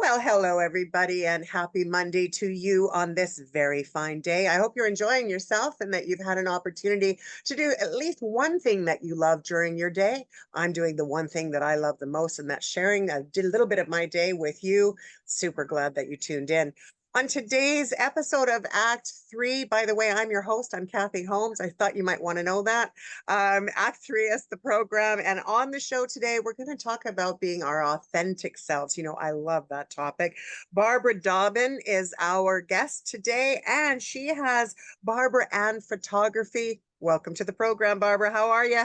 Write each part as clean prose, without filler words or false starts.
Well, hello, everybody, and happy Monday to you on this very fine day. I hope you're enjoying yourself and that you've had an opportunity to do at least one thing that you love during your day. I'm doing the one thing that I love the most, and that's sharing a little bit of my day with you. Super glad that you tuned in. On today's episode of Act Three, by the way, I'm your host. I'm Kathy Holmes. I thought you might want to know that. Act Three is the program. And on the show today, we're going to talk about being our authentic selves. You know, I love that topic. Barbara Dobbin is our guest today, and she has Barbara Ann Photography. Welcome to the program, Barbara. How are you?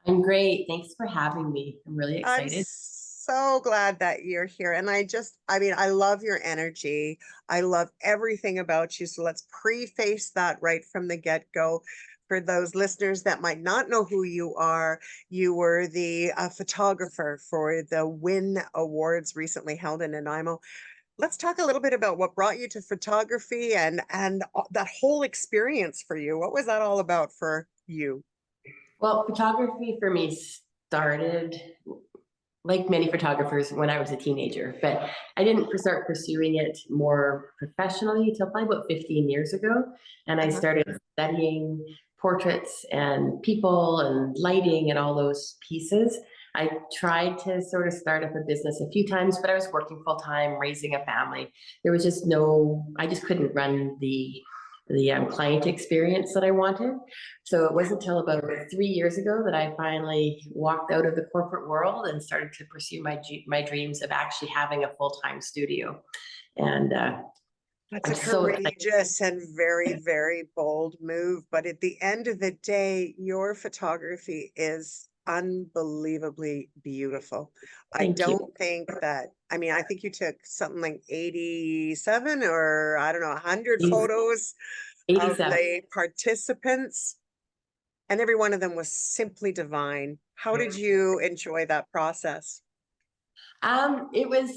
I'm great. Thanks for having me. I'm really I'm excited. so glad that you're here. And I love your energy. I love everything about you. So let's preface that right from the get-go. For those listeners that might not know who you are, you were the photographer for the WIN Awards recently held in Nanaimo. Let's talk a little bit about what brought you to photography and that whole experience for you. What was that all about for you? Well, photography for me started like many photographers when I was a teenager, but I didn't start pursuing it more professionally until probably about 15 years ago. And I Uh-huh. started studying portraits and people and lighting and all those pieces. I tried to sort of start up a business a few times, but I was working full time, raising a family. There was just I just couldn't run the client experience that I wanted. So it wasn't until about 3 years ago that I finally walked out of the corporate world and started to pursue my dreams of actually having a full-time studio. And That's I'm a so excited. courageous and very, very bold move. But at the end of the day, your photography is unbelievably beautiful. I Thank you. don't think that, I mean, I think you took something like 87 or I don't know, 100 photos of 87. the participants, and every one of them was simply divine. How did you enjoy that process? It was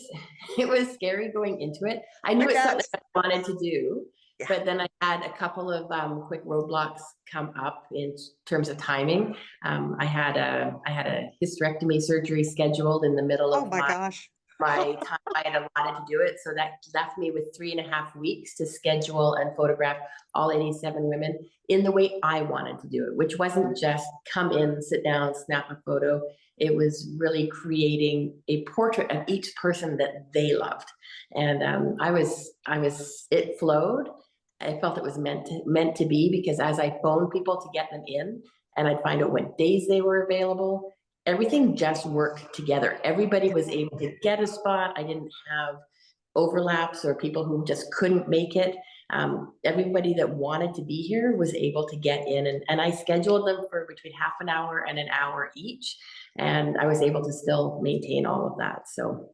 it was scary going into it. I knew I it's something bet. I wanted to do, Yeah. but then I had a couple of quick roadblocks come up in terms of timing. I had a hysterectomy surgery scheduled in the middle Oh of my gosh. my time I had allotted to do it. So that left me with 3.5 weeks to schedule and photograph all 87 women in the way I wanted to do it, which wasn't just come in, sit down, snap a photo. It was really creating a portrait of each person that they loved. And it flowed. I felt it was meant to be because as I phoned people to get them in, and I'd find out what days they were available, everything just worked together. Everybody was able to get a spot. I didn't have overlaps or people who just couldn't make it. Everybody that wanted to be here was able to get in, and I scheduled them for between half an hour and an hour each, and I was able to still maintain all of that. So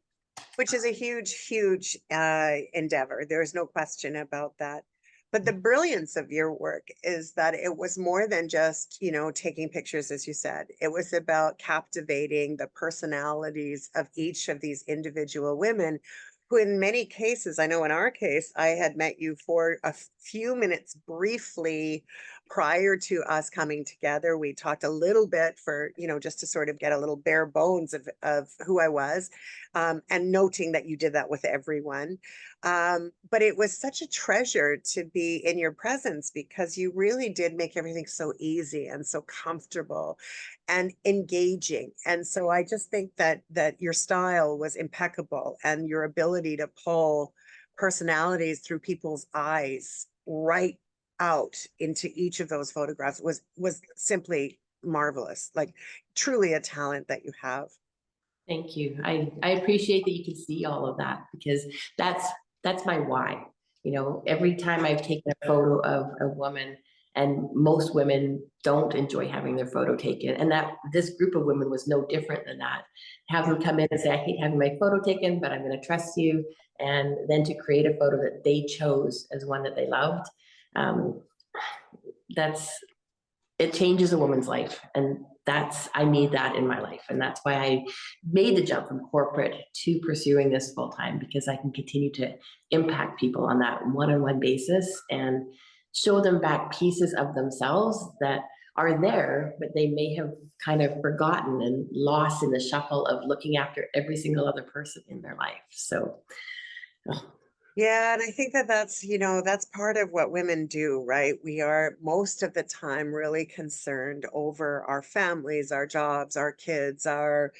Which is a huge, huge endeavor. There's no question about that. But the brilliance of your work is that it was more than just, you know, taking pictures, as you said. It was about captivating the personalities of each of these individual women, who in many cases, I know in our case, I had met you for a few minutes briefly prior to us coming together. We talked a little bit for, you know, just to sort of get a little bare bones of who I was, and noting that you did that with everyone. But it was such a treasure to be in your presence because you really did make everything so easy and so comfortable and engaging. And so I just think that your style was impeccable, and your ability to pull personalities through people's eyes right out into each of those photographs was simply marvelous. Like truly a talent that you have. thank you. I appreciate that you can see all of that because that's my why. You know, every time I've taken a photo of a woman, and most women don't enjoy having their photo taken, and that this group of women was no different than that. Have them come in and say, I hate having my photo taken, but I'm going to trust you, and then to create a photo that they chose as one that they loved. Um, that's it changes a woman's life, and I need that in my life, and that's why I made the jump from corporate to pursuing this full time, because I can continue to impact people on that one-on-one basis and show them back pieces of themselves that are there, but they may have kind of forgotten and lost in the shuffle of looking after every single other person in their life. So, oh, Yeah, and I think that that's, that's part of what women do, right? We are most of the time really concerned over our families, our jobs, our kids, our,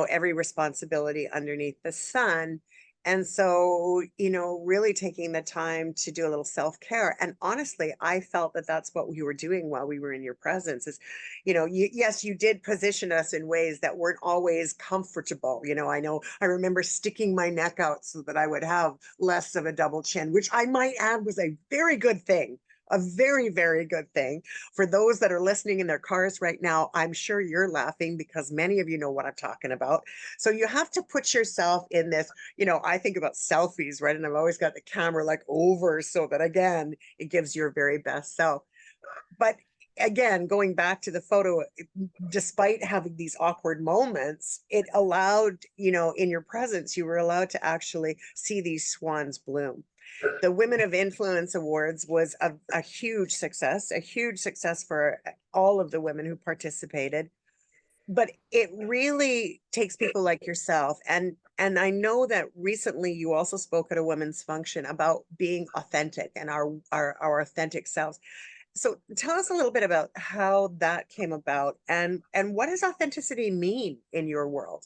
every responsibility underneath the sun. And so, really taking the time to do a little self-care. And honestly, I felt that that's what we were doing while we were in your presence is, yes, you did position us in ways that weren't always comfortable. I know I remember sticking my neck out so that I would have less of a double chin, which I might add was a very good thing. A very, very good thing. For those that are listening in their cars right now, I'm sure you're laughing because many of you know what I'm talking about. So you have to put yourself in this, I think about selfies, right? And I've always got the camera like over so that again, it gives your very best self. But again, going back to the photo, despite having these awkward moments, it allowed, in your presence, you were allowed to actually see these swans bloom. The Women of Influence Awards was a huge success for all of the women who participated. But it really takes people like yourself. And I know that recently you also spoke at a women's function about being authentic and our authentic selves. So tell us a little bit about how that came about and what does authenticity mean in your world?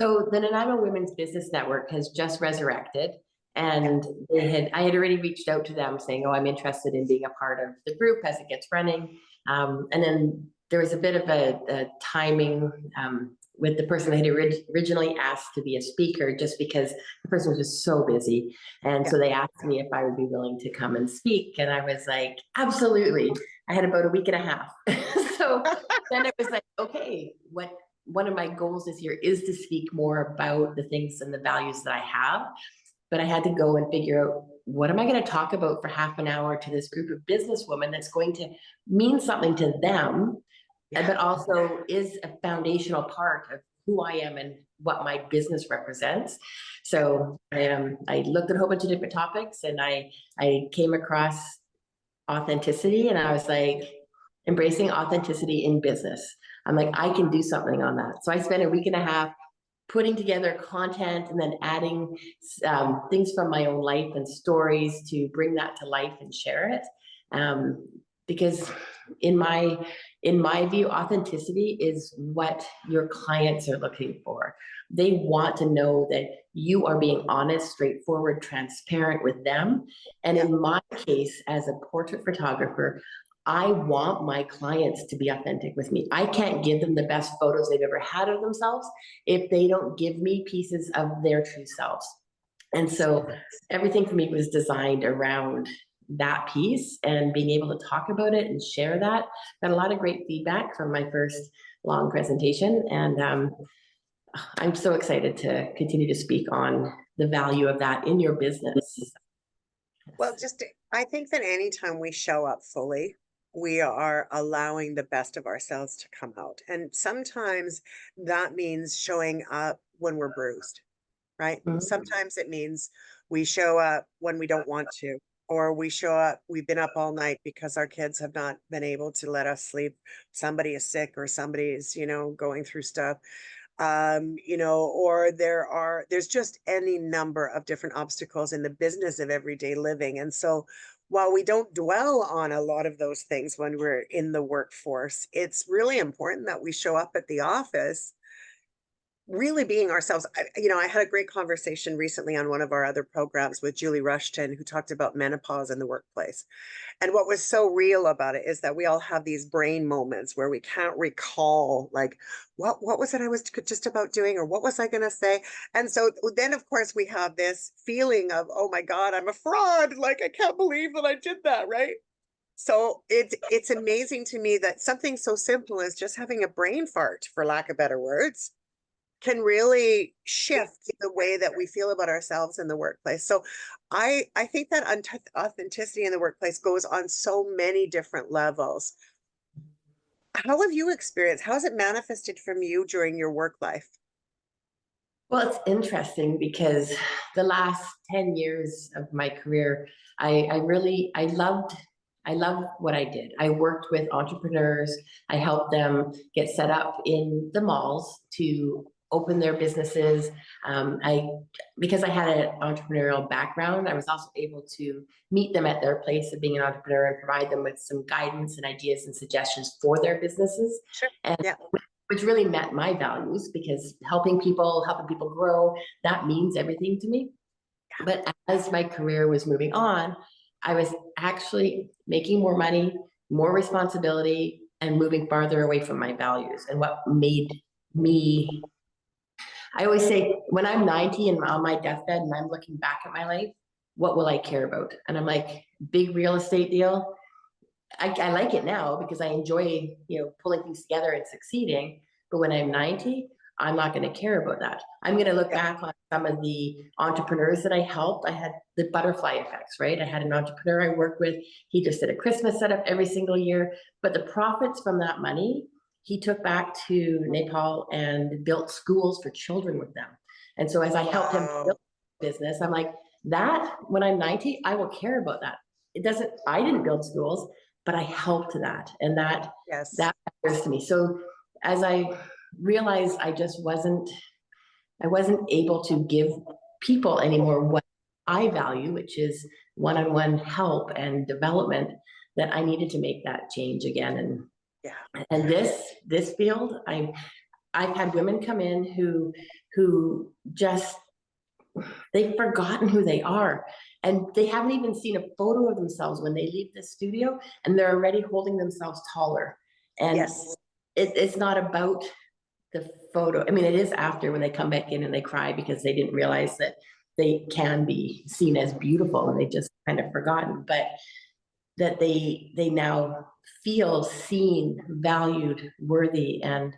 so the Nanaimo Women's Business Network has just resurrected, and I had already reached out to them saying, "Oh, I'm interested in being a part of the group as it gets running." And then there was a bit of a timing with the person that had originally asked to be a speaker, just because the person was just so busy, and Yeah. so they asked me if I would be willing to come and speak, and I was like, "Absolutely." I had about a week and a half, so then it was like, okay, one of my goals this year is to speak more about the things and the values that I have. But I had to go and figure out, what am I going to talk about for half an hour to this group of businesswomen that's going to mean something to them, Yeah. but also is a foundational part of who I am and what my business represents. So I looked at a whole bunch of different topics, and I came across authenticity, and I was like, embracing authenticity in business. I'm like, I can do something on that. So I spent a week and a half putting together content and then adding things from my own life and stories to bring that to life and share it. Um, because in my view, authenticity is what your clients are looking for. They want to know that you are being honest, straightforward, transparent with them. And Yeah. in my case, as a portrait photographer, I want my clients to be authentic with me. I can't give them the best photos they've ever had of themselves if they don't give me pieces of their true selves. And so everything for me was designed around that piece and being able to talk about it and share that. Got a lot of great feedback from my first long presentation. And I'm so excited to continue to speak on the value of that in your business. Well, I think that anytime we show up fully, we are allowing the best of ourselves to come out. And sometimes that means showing up when we're bruised, right? Mhm. Sometimes it means we show up when we don't want to, or we show up, we've been up all night because our kids have not been able to let us sleep. Somebody is sick or somebody is, going through stuff. Or there's just any number of different obstacles in the business of everyday living. And so while we don't dwell on a lot of those things when we're in the workforce, it's really important that we show up at the office really being ourselves. I had a great conversation recently on one of our other programs with Julie Rushton, who talked about menopause in the workplace. And what was so real about it is that we all have these brain moments where we can't recall, like, what was it I was just about doing, or what was I going to say? And so then, of course, we have this feeling of, oh my God, I'm a fraud. Like, I can't believe that I did that, right? So it's amazing to me that something so simple as just having a brain fart, for lack of better words, can really shift the way that we feel about ourselves in the workplace. So I think that authenticity in the workplace goes on so many different levels. How have you experienced? How has it manifested from you during your work life? Well, it's interesting because the last 10 years of my career, I I love what I did. I worked with entrepreneurs. I helped them get set up in the malls to open their businesses. Because I had an entrepreneurial background, I was also able to meet them at their place of being an entrepreneur and provide them with some guidance and ideas and suggestions for their businesses. Sure. And Yeah. which really met my values, because helping people grow, that means everything to me. But as my career was moving on, I was actually making more money, more responsibility, and moving farther away from my values. And what made me, I always say, when I'm 90 and on my deathbed and I'm looking back at my life, what will I care about? And I'm like, big real estate deal. I like it now because I enjoy, pulling things together and succeeding. But when I'm 90, I'm not going to care about that. I'm going to look back on some of the entrepreneurs that I helped. I had the butterfly effects, right? I had an entrepreneur I worked with. He just did a Christmas setup every single year, but the profits from that money, he took back to Nepal and built schools for children with them. And so as I helped him build business, I'm like, that when I'm 90, I will care about that. I didn't build schools, but I helped that. And that matters to me. So as I realized I wasn't able to give people anymore what I value, which is one-on-one help and development, that I needed to make that change again. And this field, I've had women come in who just, they've forgotten who they are. And they haven't even seen a photo of themselves when they leave the studio, and they're already holding themselves taller. And it's not about the photo. I mean, it is after, when they come back in and they cry because they didn't realize that they can be seen as beautiful and they just kind of forgotten, but that they now feel seen, valued, worthy. And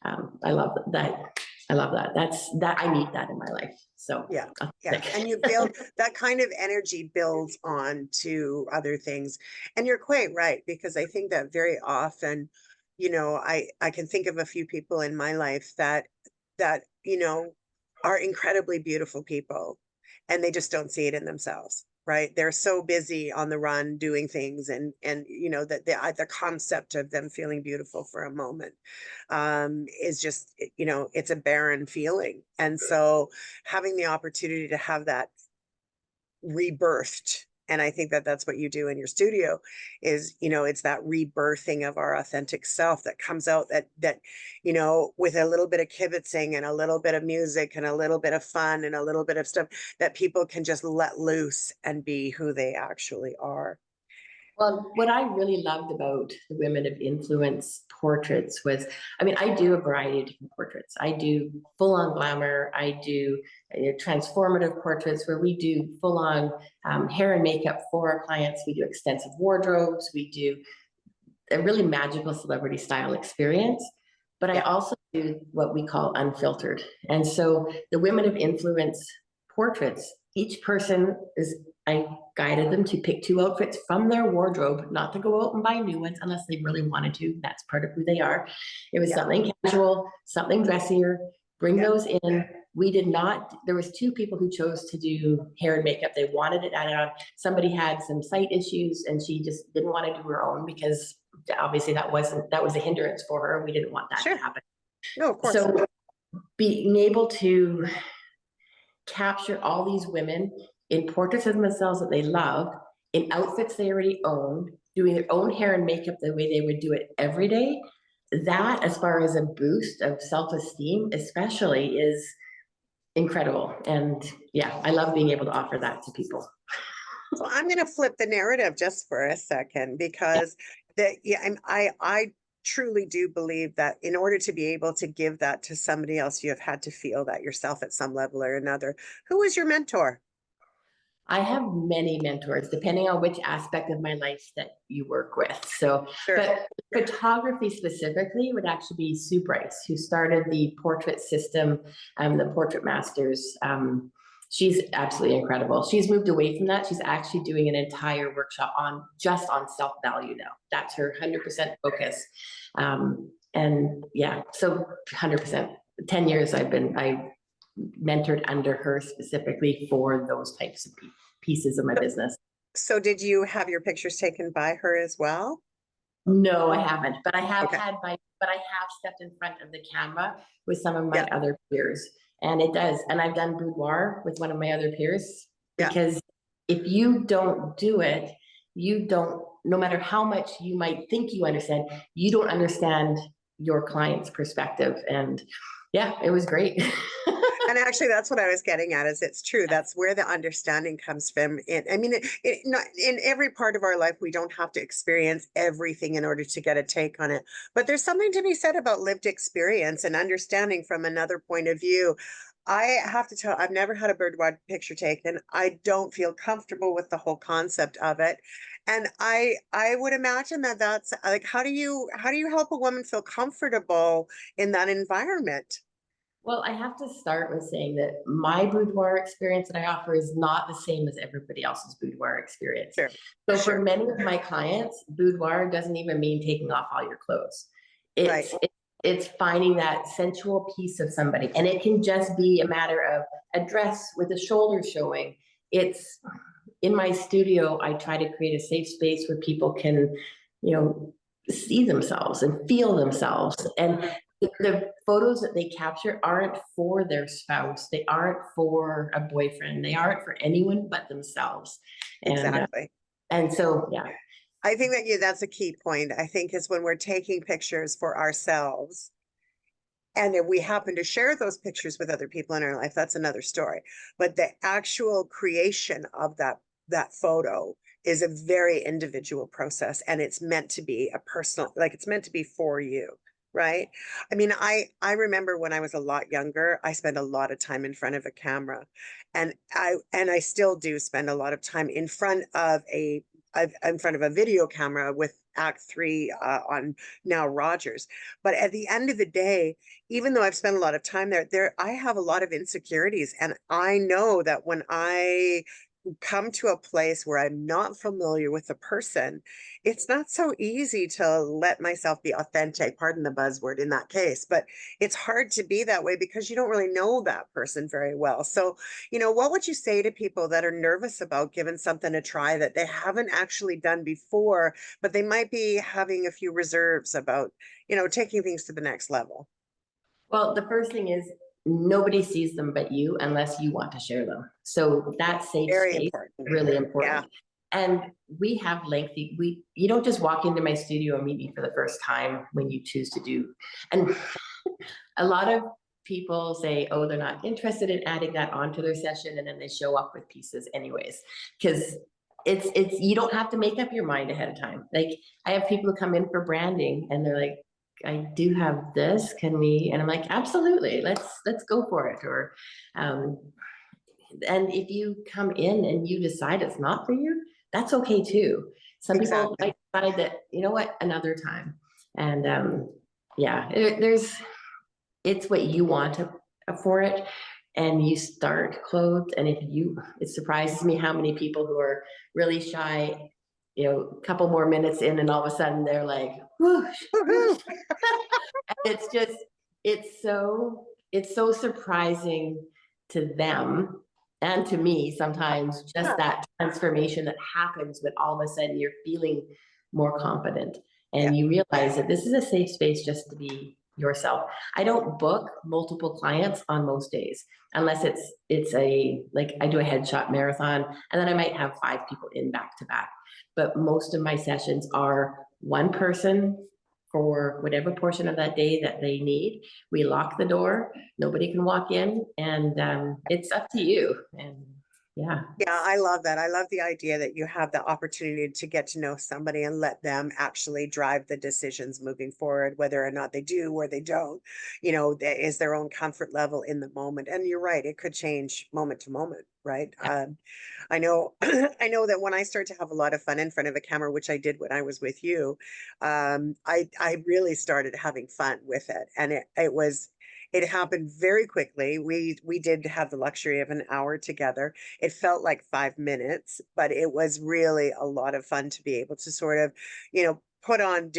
I love that. I love that. I need that in my life. So yeah. And you build that kind of energy builds on to other things. And you're quite right, because I think that very often, I can think of a few people in my life that are incredibly beautiful people, and they just don't see it in themselves. Right. They're so busy on the run doing things, and that the concept of them feeling beautiful for a moment is just, it's a barren feeling. And so having the opportunity to have that rebirthed, and I think that that's what you do in your studio, is it's that rebirthing of our authentic self that comes out, that with a little bit of kibitzing and a little bit of music and a little bit of fun and a little bit of stuff, that people can just let loose and be who they actually are. Well, what I really loved about the Women of Influence portraits was, I do a variety of different portraits. I do full-on glamour. I do transformative portraits where we do full-on hair and makeup for our clients. We do extensive wardrobes. We do a really magical celebrity style experience. But I also do what we call unfiltered. And so the Women of Influence portraits, each person I guided them to pick 2 outfits from their wardrobe, not to go out and buy new ones unless they really wanted to. That's part of who they are. It was something casual, something dressier, bring those in. We did not, there was 2 people who chose to do hair and makeup. They wanted it added on. Somebody had some sight issues and she just didn't want to do her own, because obviously that was a hindrance for her. We didn't want that to happen. No, of course. So being able to capture all these women in portraits of themselves that they love, in outfits they already own, doing their own hair and makeup the way they would do it every day, that, as far as a boost of self-esteem especially, is incredible. And I love being able to offer that to people. So I'm going to flip the narrative just for a second, because I truly do believe that in order to be able to give that to somebody else, you have had to feel that yourself at some level or another. Who was your mentor? I have many mentors, depending on which aspect of my life that you work with. So, but photography specifically would actually be Sue Bryce, who started the portrait system, the Portrait Masters. She's absolutely incredible. She's moved away from that. She's actually doing an entire workshop just on self-value now. That's her 100% focus. So 100%. 10 years I mentored under her specifically for those types of pieces of my business. So did you have your pictures taken by her as well? No, I haven't, but Okay. I have stepped in front of the camera with some of my Yeah. other peers. And it does, and I've done boudoir with one of my other peers, Yeah. because if you don't do it, you don't, no matter how much you might think you understand, you don't understand your client's perspective. And yeah, it was great. And actually, that's what I was getting at, is it's true. That's where the understanding comes from. I mean, not in every part of our life, we don't have to experience everything in order to get a take on it. But there's something to be said about lived experience and understanding from another point of view. I have to tell, I've never had a birdwatch picture taken. I don't feel comfortable with the whole concept of it. And I would imagine that that's like, how do you help a woman feel comfortable in that environment? Well, I have to start with saying that my boudoir experience that I offer is not the same as everybody else's boudoir experience. Sure. So for Sure. many of my clients, boudoir doesn't even mean taking off all your clothes. Right. It's finding that sensual piece of somebody, and it can just be a matter of a dress with the shoulders showing. It's in my studio. I try to create a safe space where people can, you know, see themselves and feel themselves. And the photos that they capture aren't for their spouse. They aren't for a boyfriend. They aren't for anyone but themselves. And Exactly. and so yeah. I think that that's a key point. I think is when we're taking pictures for ourselves, and if we happen to share those pictures with other people in our life, that's another story. But the actual creation of that photo is a very individual process, and it's meant to be a personal, like it's meant to be for you, right? I mean, I remember when I was a lot younger, I spent a lot of time in front of a camera, and I still do spend a lot of time in front of in front of a video camera with Act Three on now Rogers. But at the end of the day, even though I've spent a lot of time there I have a lot of insecurities, and I know that when I come to a place where I'm not familiar with the person, it's not so easy to let myself be authentic, pardon the buzzword in that case, but it's hard to be that way because you don't really know that person very well. So, what would you say to people that are nervous about giving something a try that they haven't actually done before, but they might be having a few reserves about, taking things to the next level? Well, the first thing is nobody sees them but you unless you want to share them. So that safe Very space important. is really Yeah. important. And we have lengthy, you don't just walk into my studio and meet me for the first time when you choose to do. And a lot of people say, oh, they're not interested in adding that onto their session, and then they show up with pieces anyways. Because it's you don't have to make up your mind ahead of time. Like I have people who come in for branding and they're like, I do have this. Can we? And I'm like, absolutely. Let's go for it. Or, um, and if you come in and you decide it's not for you, that's okay too. Some people Exactly. might decide that, you know what, another time. And yeah, there's it's what you want for it. And you start clothed. And if you, it surprises me how many people who are really shy, a couple more minutes in, and all of a sudden they're like, whoosh, whoosh. Woohoo. It's just, it's so surprising to them and to me sometimes, just Yeah. that transformation that happens when all of a sudden you're feeling more confident Yeah. and you realize that this is a safe space just to be yourself. I don't book multiple clients on most days unless it's a, like I do a headshot marathon, and then I might have 5 people in back to back. But most of my sessions are one person for whatever portion of that day that they need. We lock the door, nobody can walk in, and it's up to you. And yeah. Yeah, I love that. I love the idea that you have the opportunity to get to know somebody and let them actually drive the decisions moving forward, whether or not they do or they don't. There is their own comfort level in the moment. And you're right, it could change moment to moment, right? I know, I know that when I start to have a lot of fun in front of a camera, which I did when I was with you, I really started having fun with it, and it happened very quickly. We did have the luxury of an hour together. It felt like 5 minutes, but it was really a lot of fun to be able to sort of, put on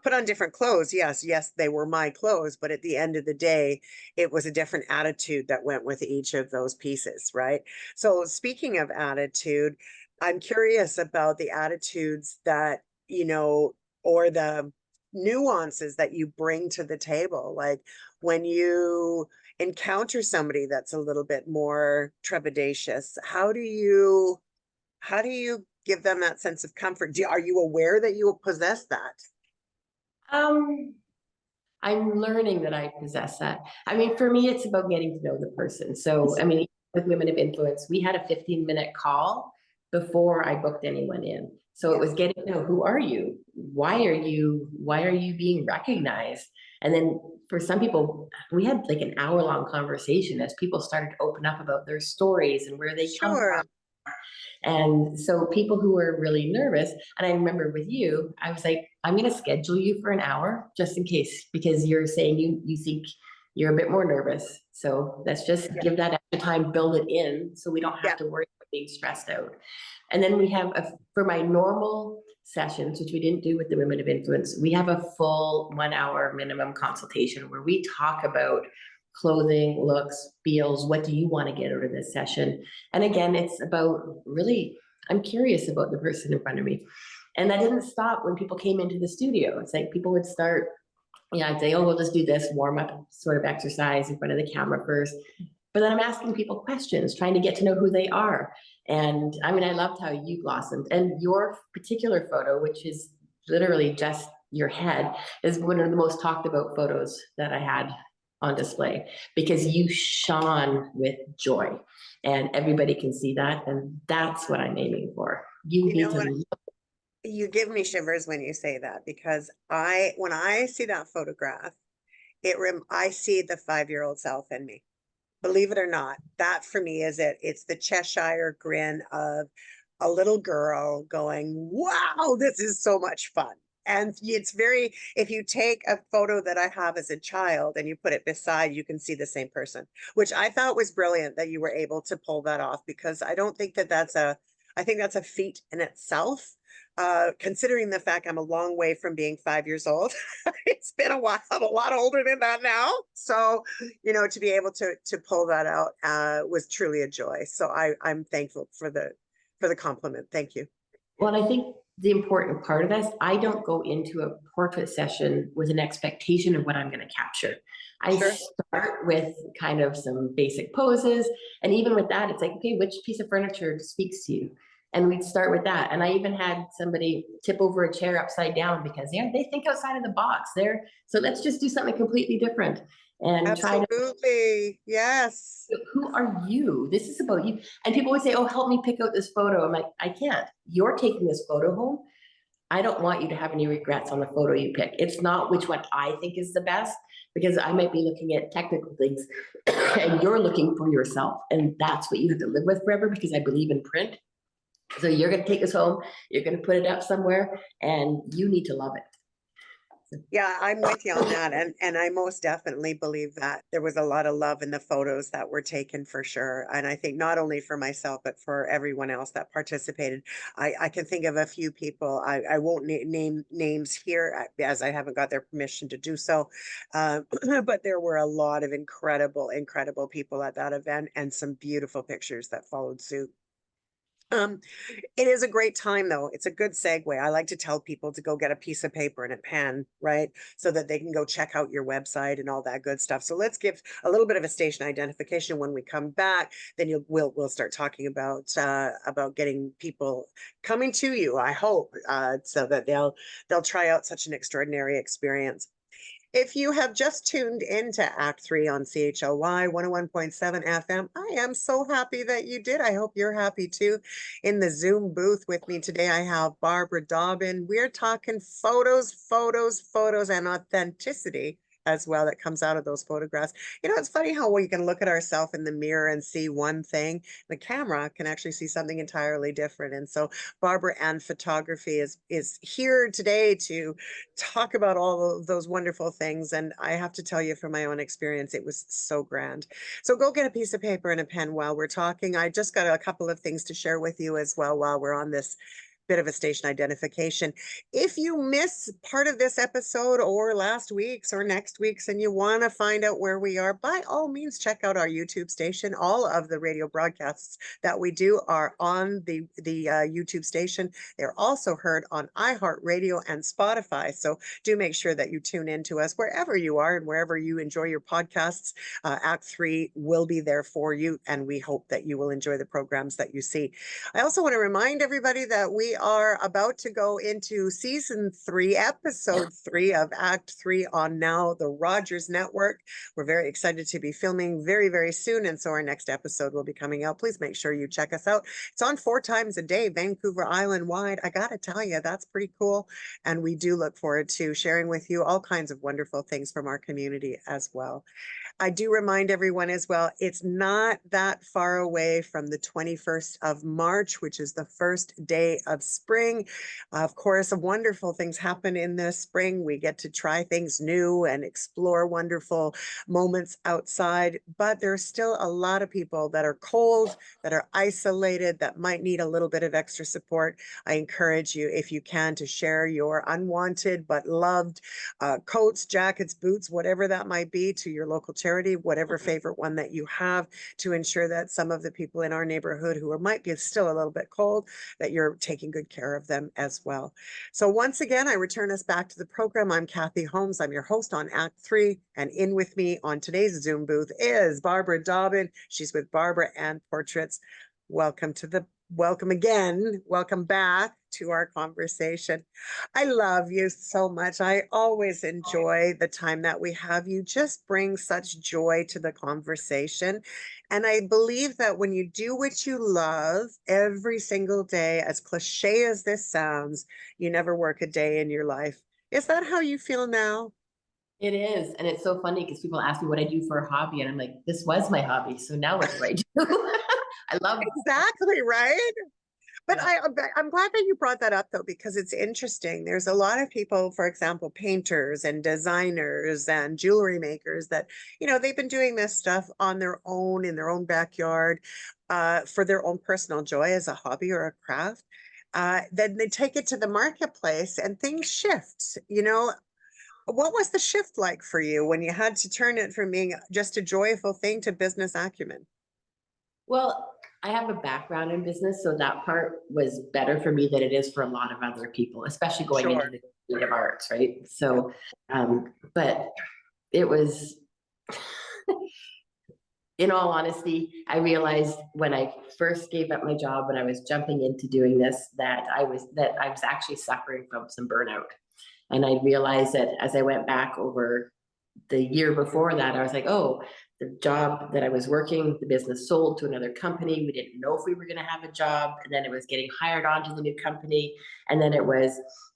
put on different clothes. Yes, they were my clothes, but at the end of the day, it was a different attitude that went with each of those pieces, right? So speaking of attitude, I'm curious about the attitudes that, or the nuances that you bring to the table. Like when you encounter somebody that's a little bit more trepidatious, how do you give them that sense of comfort? Are you aware that you possess that? Um, I'm learning that I possess that. I mean, for me, it's about getting to know the person. So, I mean, with Women of Influence, we had a 15-minute call before I booked anyone in. So it was getting to know, who are you? Why are you being recognized? And then for some people, we had like an hour-long conversation as people started to open up about their stories and where they come Sure. from. And so people who were really nervous, and I remember with you, I was like, I'm going to schedule you for an hour just in case, because you're saying you think you're a bit more nervous. So let's just Yeah. give that extra time, build it in so we don't have Yeah. to worry about being stressed out. And then we have for my normal sessions, which we didn't do with the Women of Influence, we have a full 1 hour minimum consultation where we talk about clothing, looks, feels, what do you want to get out of this session? And again, it's about really, I'm curious about the person in front of me. And that didn't stop when people came into the studio. It's like people would start, I'd say, oh, we'll just do this warm up sort of exercise in front of the camera first. But then I'm asking people questions, trying to get to know who they are. And I mean, I loved how you blossomed. And your particular photo, which is literally just your head, is one of the most talked about photos that I had on display because you shone with joy and everybody can see that. And that's what I'm aiming for. You You need know to what? look. You give me shivers when you say that because when I see that photograph, I see the 5-year-old self in me. Believe it or not, that for me is it. It's the Cheshire grin of a little girl going, wow, this is so much fun. And if you take a photo that I have as a child and you put it beside, you can see the same person, which I thought was brilliant that you were able to pull that off because I don't think I think that's a feat in itself. Considering the fact I'm a long way from being 5 years old, it's been a while. I'm a lot older than that now. So, to be able to pull that out was truly a joy. So I'm thankful for the compliment. Thank you. Well, I think the important part of this, I don't go into a portrait session with an expectation of what I'm going to capture. I Sure. start with kind of some basic poses. And even with that, it's like, okay, which piece of furniture speaks to you? And we'd start with that. And I even had somebody tip over a chair upside down because they think outside of the box there. So let's just do something completely different and try to, Absolutely. Yes. who are you? This is about you. And people would say, oh, help me pick out this photo. I'm like, I can't. You're taking this photo home. I don't want you to have any regrets on the photo you pick. It's not which one I think is the best because I might be looking at technical things and you're looking for yourself. And that's what you have to live with forever because I believe in print. So you're going to take this home, you're going to put it up somewhere, and you need to love it. Yeah, I'm with you on that. And I most definitely believe that there was a lot of love in the photos that were taken for sure. And I think not only for myself, but for everyone else that participated. I can think of a few people. I won't name names here as I haven't got their permission to do so. But there were a lot of incredible people at that event and some beautiful pictures that followed suit. Um, it is a great time though. It's a good segue. I like to tell people to go get a piece of paper and a pen, right? So that they can go check out your website and all that good stuff. So let's give a little bit of a station identification when we come back. Then we'll start talking about getting people coming to you, I hope, so that they'll try out such an extraordinary experience. If you have just tuned into Act 3 on CHLY 101.7 FM, I am so happy that you did. I hope you're happy too. In the Zoom booth with me today, I have Barbara Dobbin. We're talking photos, and authenticity as well that comes out of those photographs. It's funny how we can look at ourselves in the mirror and see one thing. The camera can actually see something entirely different. And so Barbara Ann Photography is here today to talk about all of those wonderful things. And I have to tell you from my own experience, it was so grand. So go get a piece of paper and a pen while we're talking. I just got a couple of things to share with you as well while we're on this bit of a station identification. If you miss part of this episode or last week's or next week's and you want to find out where we are, by all means, check out our YouTube station. All of the radio broadcasts that we do are on the YouTube station. They're also heard on iHeartRadio and Spotify. So do make sure that you tune in to us wherever you are and wherever you enjoy your podcasts. Act 3 will be there for you, and we hope that you will enjoy the programs that you see. I also want to remind everybody that we are about to go into season 3, episode 3 of Act 3 on now the Rogers Network. We're very excited to be filming very, very soon. And so our next episode will be coming out. Please make sure you check us out. It's on 4 times a day, Vancouver Island wide. I got to tell you, that's pretty cool. And we do look forward to sharing with you all kinds of wonderful things from our community as well. I do remind everyone as well, it's not that far away from the 21st of March, which is the first day of spring. Of course, wonderful things happen in the spring. We get to try things new and explore wonderful moments outside, but there's still a lot of people that are cold, that are isolated, that might need a little bit of extra support. I encourage you, if you can, to share your unwanted but loved coats, jackets, boots, whatever that might be, to your local charity, whatever favorite one that you have, to ensure that some of the people in our neighborhood who might be still a little bit cold, that you're taking good care of them as well. So once again, I return us back to the program. I'm Kathy Holmes. I'm your host on Act 3, and in with me on today's Zoom booth is Barbara Dobbin. She's with Barbara Ann Portraits. Welcome again. Welcome back to our conversation. I love you so much. I always enjoy the time that we have. You just bring such joy to the conversation. And I believe that when you do what you love every single day, as cliche as this sounds, you never work a day in your life. Is that how you feel now? It is. And it's so funny because people ask me what I do for a hobby. And I'm like, this was my hobby. So now what do I do? I love Exactly, right? But I'm glad that you brought that up though, because it's interesting. There's a lot of people, for example, painters and designers and jewelry makers that, they've been doing this stuff on their own, in their own backyard, for their own personal joy as a hobby or a craft. Then they take it to the marketplace and things shift. What was the shift like for you when you had to turn it from being just a joyful thing to business acumen? Well, I have a background in business, so that part was better for me than it is for a lot of other people, especially going into Sure. the creative arts, right? So, but it was, in all honesty, I realized when I first gave up my job, when I was jumping into doing this, that I was actually suffering from some burnout. And I realized that as I went back over the year before that, I was like, oh, the job that I was working, the business sold to another company. We didn't know if we were going to have a job. And then it was getting hired onto the new company. And then it was,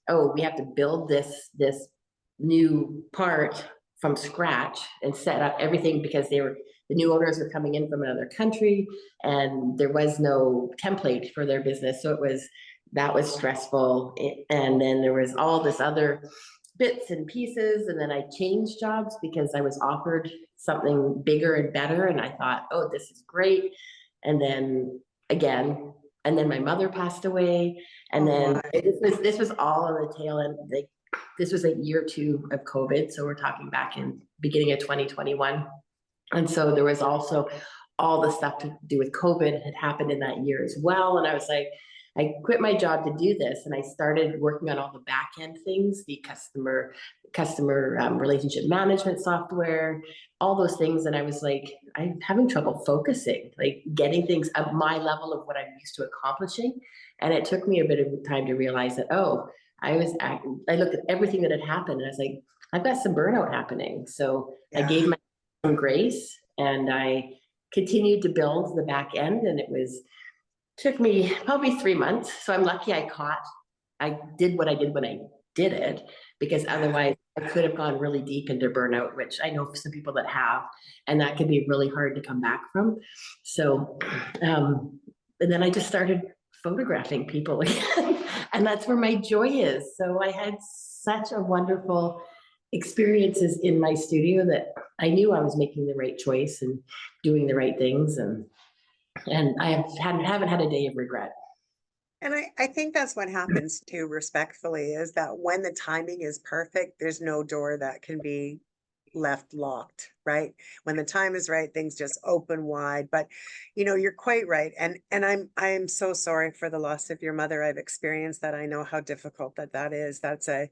oh, we have to build this new part from scratch and set up everything because the new owners were coming in from another country and there was no template for their business. So that was stressful. And then there was all this other bits and pieces. And then I changed jobs because I was offered something bigger and better. And I thought, oh, this is great. And then again, and then my mother passed away. And then this was all on the tail end. Like this was a year or two of COVID. So we're talking back in beginning of 2021. And so there was also all the stuff to do with COVID had happened in that year as well. And I was like, I quit my job to do this and I started working on all the back end things, the customer relationship management software, all those things. And I was like, I'm having trouble focusing, like getting things at my level of what I'm used to accomplishing. And it took me a bit of time to realize that, oh, I looked at everything that had happened and I was like, I've got some burnout happening. So I gave myself some grace and I continued to build the back end, and took me probably 3 months. So I'm lucky I did what I did when I did it, because otherwise I could have gone really deep into burnout, which I know some people that have, and that can be really hard to come back from. So, and then I just started photographing people again, and that's where my joy is. So I had such a wonderful experiences in my studio that I knew I was making the right choice and doing the right things. And I haven't had a day of regret. And I think that's what happens too, respectfully, is that when the timing is perfect, there's no door that can be left locked, right? When the time is right, things just open wide. But you're quite right. And I'm so sorry for the loss of your mother. I've experienced that. I know how difficult that is. That's a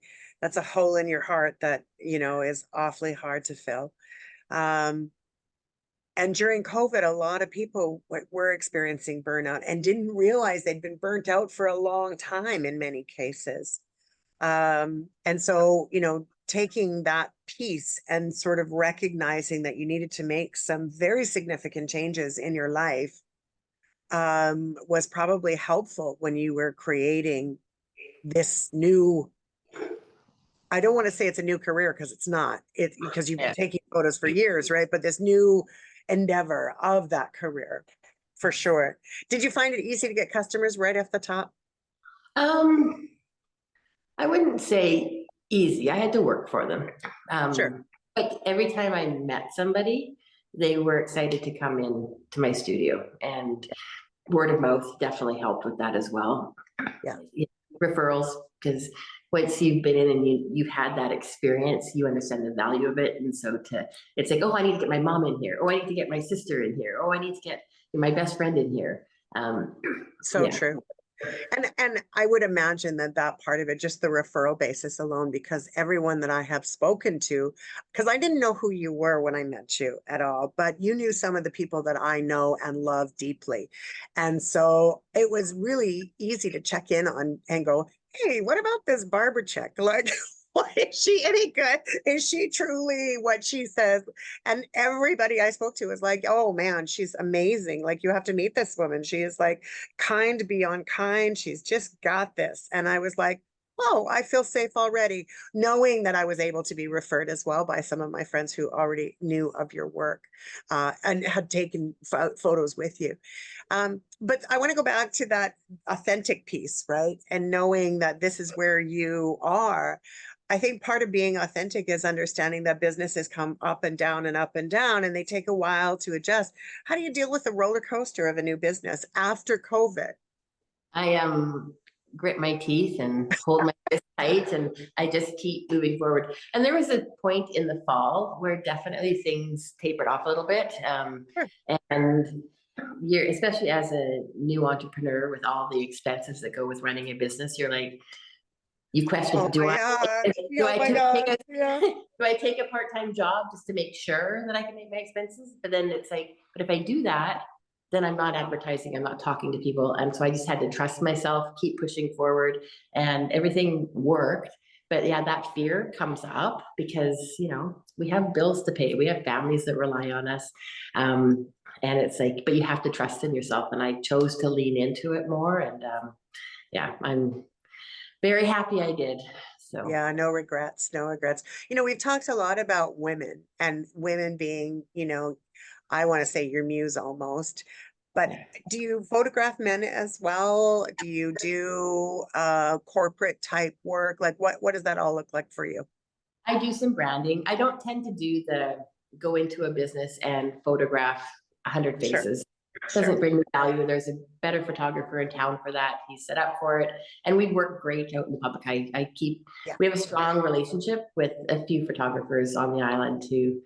hole in your heart that, is awfully hard to fill. Um, and during COVID, a lot of people were experiencing burnout and didn't realize they'd been burnt out for a long time in many cases. And so, taking that piece and sort of recognizing that you needed to make some very significant changes in your life was probably helpful when you were creating this new. I don't want to say it's a new career because it's not. Because you've been Yeah. taking photos for years, right? But this new endeavor of that career, for sure. Did you find it easy to get customers right off the top? Um, I wouldn't say easy. I had to work for them. Sure. But every time I met somebody, they were excited to come in to my studio, and word of mouth definitely helped with that as well. Yeah. Referrals, because once you've been in and you've had that experience, you understand the value of it. And so it's like, oh, I need to get my mom in here. Oh, I need to get my sister in here. Oh, I need to get my best friend in here. So Yeah. true. And I would imagine that part of it, just the referral basis alone, because everyone that I have spoken to, because I didn't know who you were when I met you at all, but you knew some of the people that I know and love deeply. And so it was really easy to check in on and go, hey, what about this barber chick? Like, what is she any good? Is she truly what she says? And everybody I spoke to was like, oh man, she's amazing. Like, you have to meet this woman. She is like kind beyond kind. She's just got this. And I was like, oh, I feel safe already, knowing that I was able to be referred as well by some of my friends who already knew of your work and had taken photos with you. But I want to go back to that authentic piece, right? And knowing that this is where you are. I think part of being authentic is understanding that businesses come up and down and up and down, and they take a while to adjust. How do you deal with the roller coaster of a new business after COVID? I grit my teeth and hold my fist tight, and I just keep moving forward. And there was a point in the fall where definitely things tapered off a little bit. Sure. And you're, especially as a new entrepreneur with all the expenses that go with running a business, you're like, you question, Oh do my I God. do Oh I my take God. a Yeah. do I take a part-time job just to make sure that I can make my expenses? But then it's like, but if I do that, then I'm not advertising, I'm not talking to people. And so I just had to trust myself, keep pushing forward, and everything worked. But yeah, that fear comes up because, we have bills to pay. We have families that rely on us. And it's like, but you have to trust in yourself. And I chose to lean into it more. And yeah, I'm very happy I did. So Yeah, no regrets, no regrets. We've talked a lot about women and women being, I want to say your muse almost. But yeah. do you photograph men as well? Do you do corporate type work? Like what does that all look like for you? I do some branding. I don't tend to do the go into a business and photograph 100 Sure, faces. sure. Doesn't bring me value. There's a better photographer in town for that. He's set up for it. And we work great out in the public. Yeah, We have a strong relationship with a few photographers on the island too.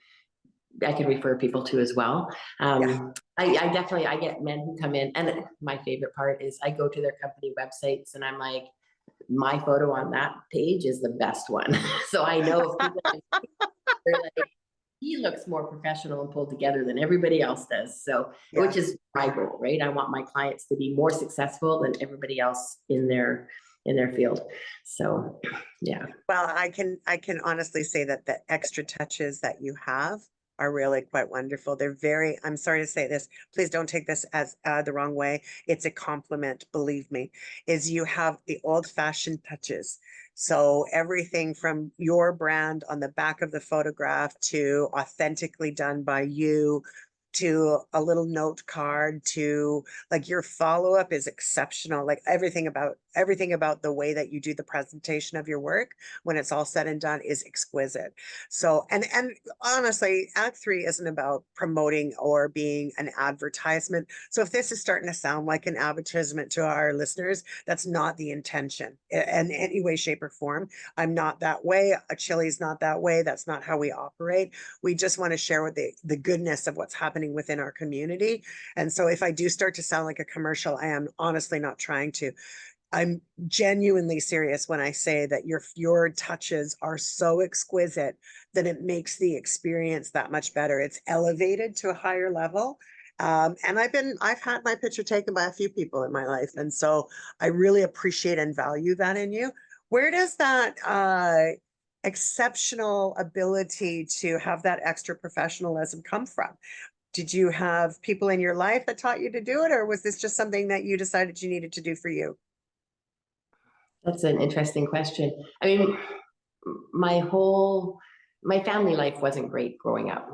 I can refer people to as well. yeah. I definitely, I get men who come in, and my favorite part is I go to their company websites and I'm like, my photo on that page is the best one. So I know if people are like, he looks more professional and pulled together than everybody else does. So, Yeah. which is my goal, right? I want my clients to be more successful than everybody else in their field. So, yeah. Well, I can honestly say that the extra touches that you have are really quite wonderful. They're very, I'm sorry to say this, please don't take this as the wrong way. It's a compliment, believe me, is you have the old-fashioned touches. So everything from your brand on the back of the photograph to authentically done by you to a little note card to like your follow-up is exceptional. Like everything about everything about the way that you do the presentation of your work when it's all said and done is exquisite. So, and honestly, Act Three isn't about promoting or being an advertisement. So if this is starting to sound like an advertisement to our listeners, that's not the intention in any way, shape, or form. I'm not that way. A Chili's not that way. That's not how we operate. We just want to share with the goodness of what's happening within our community. And so if I do start to sound like a commercial, I am honestly not trying to. I'm genuinely serious when I say that your touches are so exquisite that it makes the experience that much better. It's elevated to a higher level. And I've had my picture taken by a few people in my life. And so I really appreciate and value that in you. Where does that exceptional ability to have that extra professionalism come from? Did you have people in your life that taught you to do it, or was this just something that you decided you needed to do for you? That's an interesting question. I mean, my whole, my family life wasn't great growing up.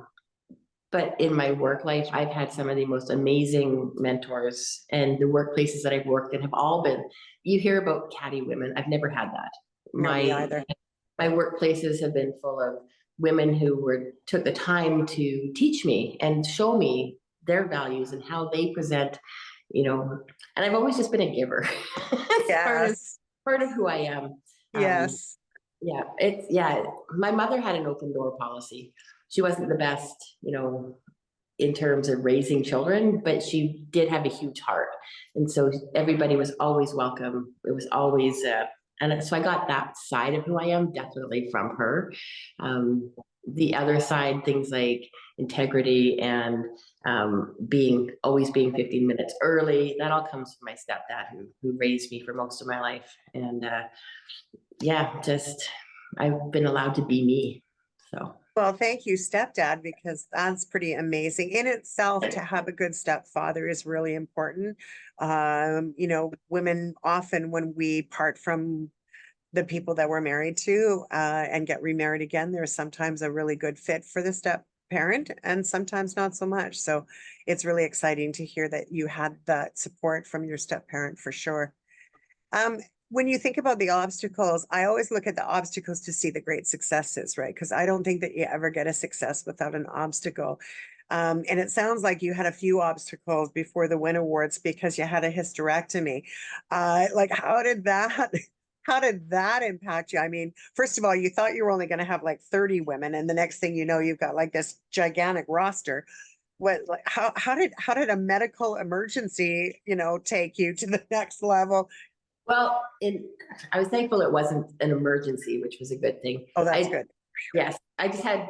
But in my work life, I've had some of the most amazing mentors, and the workplaces that I've worked in have all been, you hear about catty women. I've never had that. No, me either. My workplaces have been full of women who took the time to teach me and show me their values and how they present, you know, and I've always just been a giver. It's Yes. part of who I am. Yes. Yeah, my mother had an open door policy. She wasn't the best, in terms of raising children, but she did have a huge heart. And so everybody was always welcome. It was always, and so I got that side of who I am definitely from her. The other side, things like integrity and always being 15 minutes early, that all comes from my stepdad who raised me for most of my life. And I've been allowed to be me. So. Well, thank you, stepdad, because that's pretty amazing in itself. To have a good stepfather is really important. Women often, when we part from the people that we're married to and get remarried again, there's sometimes a really good fit for the step parent and sometimes not so much. So it's really exciting to hear that you had that support from your step parent for sure. When you think about the obstacles, I always look at the obstacles to see the great successes, right? Because I don't think that you ever get a success without an obstacle. And it sounds like you had a few obstacles before the Win Awards because you had a hysterectomy. Like, how did that? How did that impact you? I mean, first of all, you thought you were only going to have like 30 women, and the next thing you know, you've got like this gigantic roster. How did a medical emergency, take you to the next level? Well, I was thankful it wasn't an emergency, which was a good thing. Oh, that's good. Yes, I just had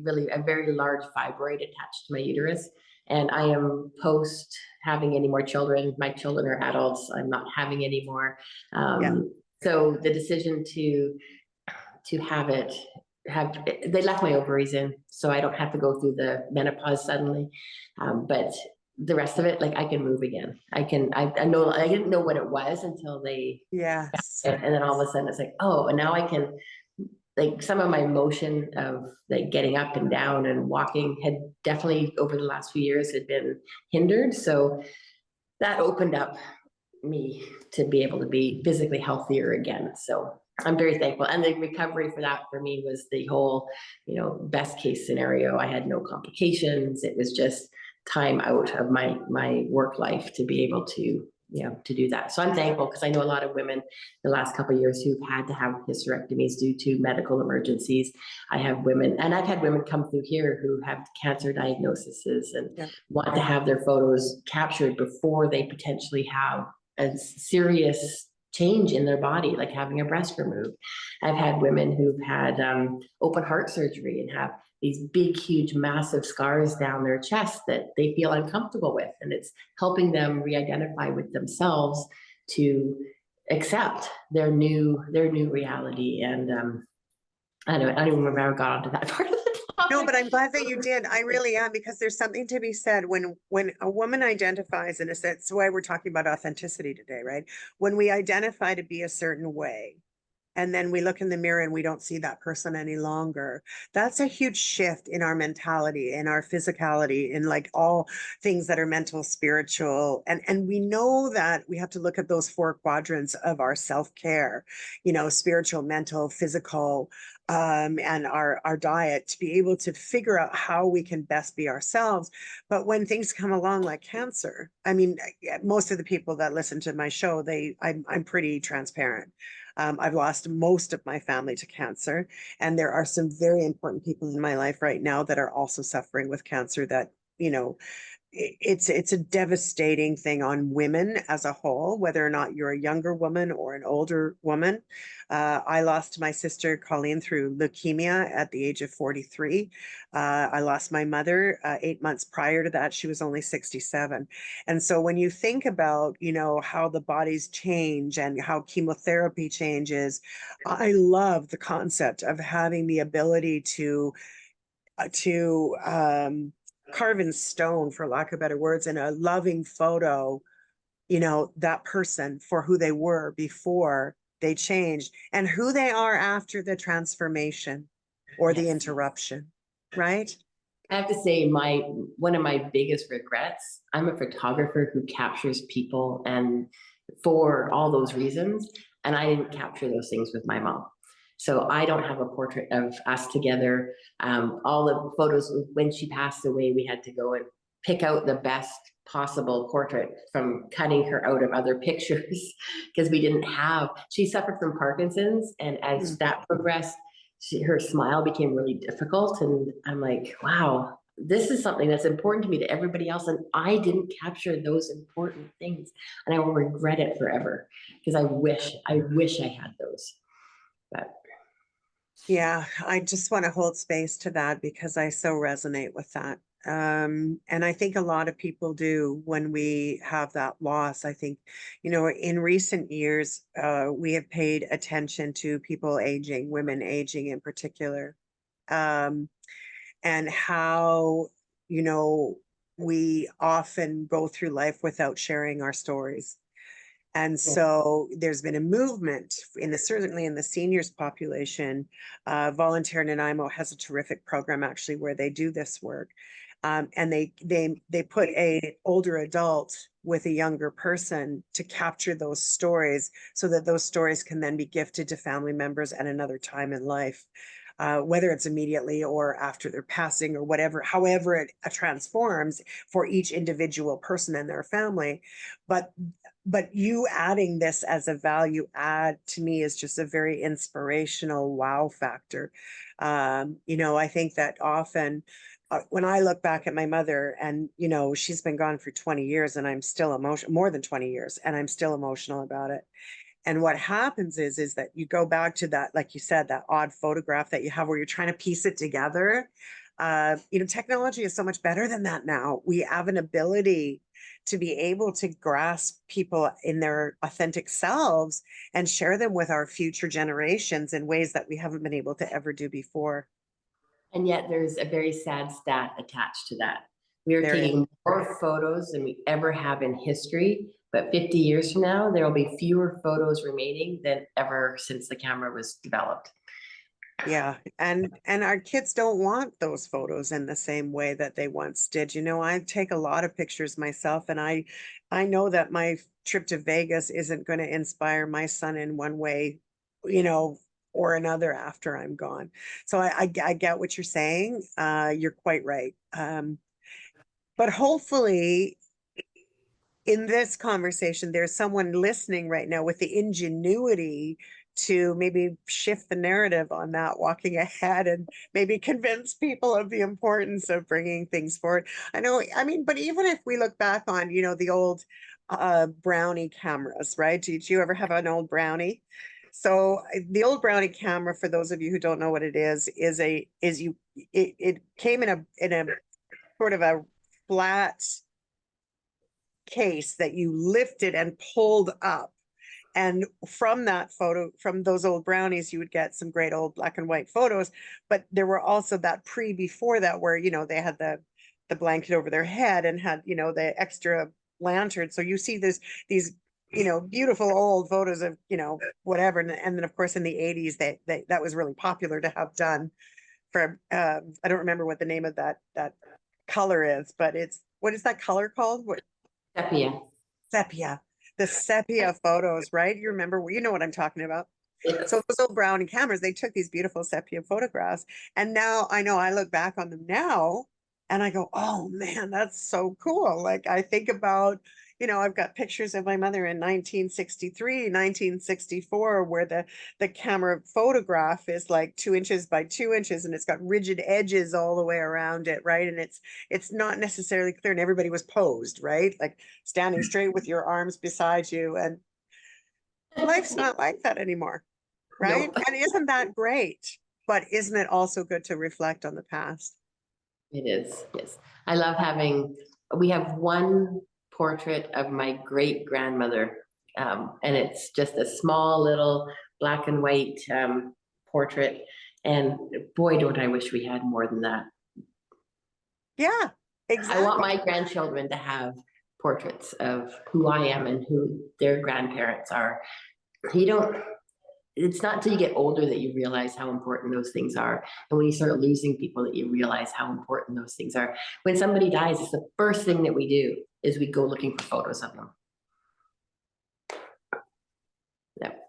really a very large fibroid attached to my uterus, and I am post having any more children. My children are adults. I'm not having any more. So the decision to they left my ovaries in, so I don't have to go through the menopause suddenly. But the rest of it, like, I can move again. I know I didn't know what it was until they, and then all of a sudden it's like, oh, and now I can, like, some of my motion of like getting up and down and walking had definitely over the last few years had been hindered. So that opened up me to be able to be physically healthier again. So I'm very thankful. And the recovery for that for me was the whole, best case scenario. I had no complications. It was just time out of my work life to be able to, to do that. So I'm thankful because I know a lot of women the last couple of years who've had to have hysterectomies due to medical emergencies. I've had women come through here who have cancer diagnoses and want to have their photos captured before they potentially have a serious change in their body, like having a breast removed. I've had women who've had open heart surgery and have these big, huge, massive scars down their chest that they feel uncomfortable with. And it's helping them re-identify with themselves to accept their new reality. And I don't even remember how I got onto that part of the topic. No, but I'm glad that you did. I really am, because there's something to be said when a woman identifies in a sense. That's why we're talking about authenticity today, right? When we identify to be a certain way, and then we look in the mirror and we don't see that person any longer. That's a huge shift in our mentality, in our physicality, in like all things that are mental, spiritual. And we know that we have to look at those four quadrants of our self-care, spiritual, mental, physical, and our diet, to be able to figure out how we can best be ourselves. But when things come along like cancer, I mean, most of the people that listen to my show, I'm pretty transparent. I've lost most of my family to cancer, and there are some very important people in my life right now that are also suffering with cancer that, it's a devastating thing on women as a whole, whether or not you're a younger woman or an older woman. I lost my sister Colleen through leukemia at the age of 43. I lost my mother 8 months prior to that. She was only 67. And so when you think about, how the bodies change and how chemotherapy changes, I love the concept of having the ability to carve in stone, for lack of better words, in a loving photo, that person for who they were before they changed and who they are after the transformation or the Yes. interruption, right? I have to say, one of my biggest regrets, I'm a photographer who captures people and for all those reasons, and I didn't capture those things with my mom. So I don't have a portrait of us together. All the photos, when she passed away, we had to go and pick out the best possible portrait from cutting her out of other pictures because she suffered from Parkinson's. And as Mm. that progressed, her smile became really difficult. And I'm like, wow, this is something that's important to me, to everybody else. And I didn't capture those important things. And I will regret it forever because I wish I had those. But Yeah, I just want to hold space to that because I so resonate with that. And I think a lot of people do when we have that loss. I think, in recent years, we have paid attention to people aging, women aging in particular, um, and how, you know, we often go through life without sharing our stories. And yeah. so there's been a movement certainly in the seniors population. Volunteer Nanaimo has a terrific program actually where they do this work. And they put a older adult with a younger person to capture those stories so that those stories can then be gifted to family members at another time in life. Whether it's immediately or after their passing or whatever, however it transforms for each individual person and their family. But you adding this as a value add to me is just a very inspirational wow factor. I think that often when I look back at my mother and, she's been gone for 20 years and I'm still more than 20 years, and I'm still emotional about it. And what happens is that you go back to that, like you said, that odd photograph that you have where you're trying to piece it together. Technology is so much better than that now. We have an ability to be able to grasp people in their authentic selves and share them with our future generations in ways that we haven't been able to ever do before. And yet there's a very sad stat attached to that. We are There is. taking more photos than we ever have in history, but 50 years from now, there will be fewer photos remaining than ever since the camera was developed. Yeah, and our kids don't want those photos in the same way that they once did. I take a lot of pictures myself, and I know that my trip to Vegas isn't going to inspire my son in one way, you know, or another after I'm gone. So I get what you're saying. You're quite right. But hopefully in this conversation, there's someone listening right now with the ingenuity to maybe shift the narrative on that, walking ahead and maybe convince people of the importance of bringing things forward. I mean, but even if we look back on, the old Brownie cameras, right? Did you ever have an old Brownie? So the old Brownie camera, for those of you who don't know what it is it came in a sort of a flat case that you lifted and pulled up. And from those old brownies, you would get some great old black and white photos. But there were also that before that where, they had the blanket over their head and had, the extra lantern. So you see these you know, beautiful old photos of, you know, whatever. And then of course in the 80s that was really popular to have done for, I don't remember what the name of that color is, but what is that color called? What, Sepia. sepia, the sepia photos, right? You remember, you know what I'm talking about. So those old Brownie cameras, they took these beautiful sepia photographs. And now I know I look back on them now and I go, oh man, that's so cool. Like I think about, you know, I've got pictures of my mother in 1963, 1964, where the camera photograph is like 2 inches by 2 inches and it's got rigid edges all the way around it, right? And it's not necessarily clear and everybody was posed, right? Like standing straight with your arms beside you. And life's not like that anymore. Right? Nope. And isn't that great? But isn't it also good to reflect on the past? It is, yes. I love we have one portrait of my great grandmother, and it's just a small little black and white portrait. And boy, don't I wish we had more than that. Yeah, I want exactly. my grandchildren to have portraits of who I am and who their grandparents are. You don't, it's not till you get older that you realize how important those things are. And when you start losing people that you realize how important those things are. When somebody dies, it's the first thing that we do is we go looking for photos of them.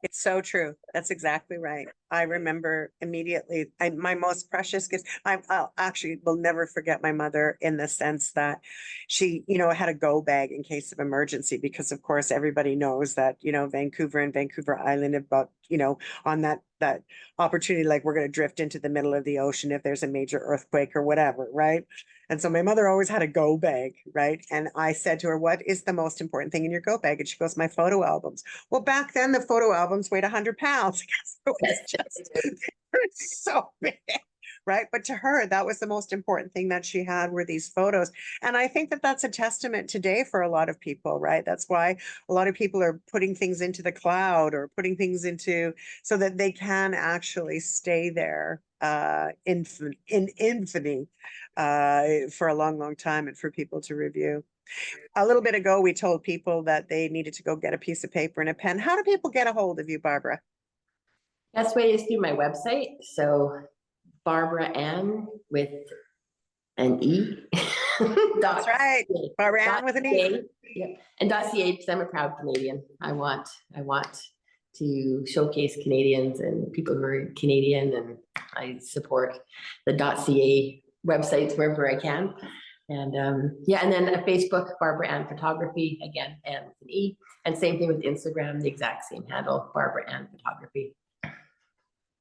It's so true. That's exactly right. I remember immediately, my most precious gift. I'll actually will never forget my mother in the sense that she, you know, had a go bag in case of emergency, because of course everybody knows that, you know, Vancouver and Vancouver Island about, you know, on that opportunity, like we're going to drift into the middle of the ocean if there's a major earthquake or whatever, right? And so my mother always had a go bag, right? And I said to her, what is the most important thing in your go bag? And she goes, my photo albums. Well, back then the photo albums weighed 100 pounds. It was just so big, right? But to her, that was the most important thing that she had were these photos. And I think that that's a testament today for a lot of people, right? That's why a lot of people are putting things into the cloud or putting things into so that they can actually stay there in infamy for a long, long time and for people to review. A little bit ago, we told people that they needed to go get a piece of paper and a pen. How do people get a hold of you, Barbara? Best way is through my website. So Barbara Ann with an E. That's right. Barbara Ann with an E. Yep. And .ca because I'm a proud Canadian. I want to showcase Canadians and people who are Canadian, and I support the .ca websites wherever I can. And yeah, and then Facebook, Barbara Ann Photography, again, Ann with an E. And same thing with Instagram, the exact same handle, Barbara Ann Photography.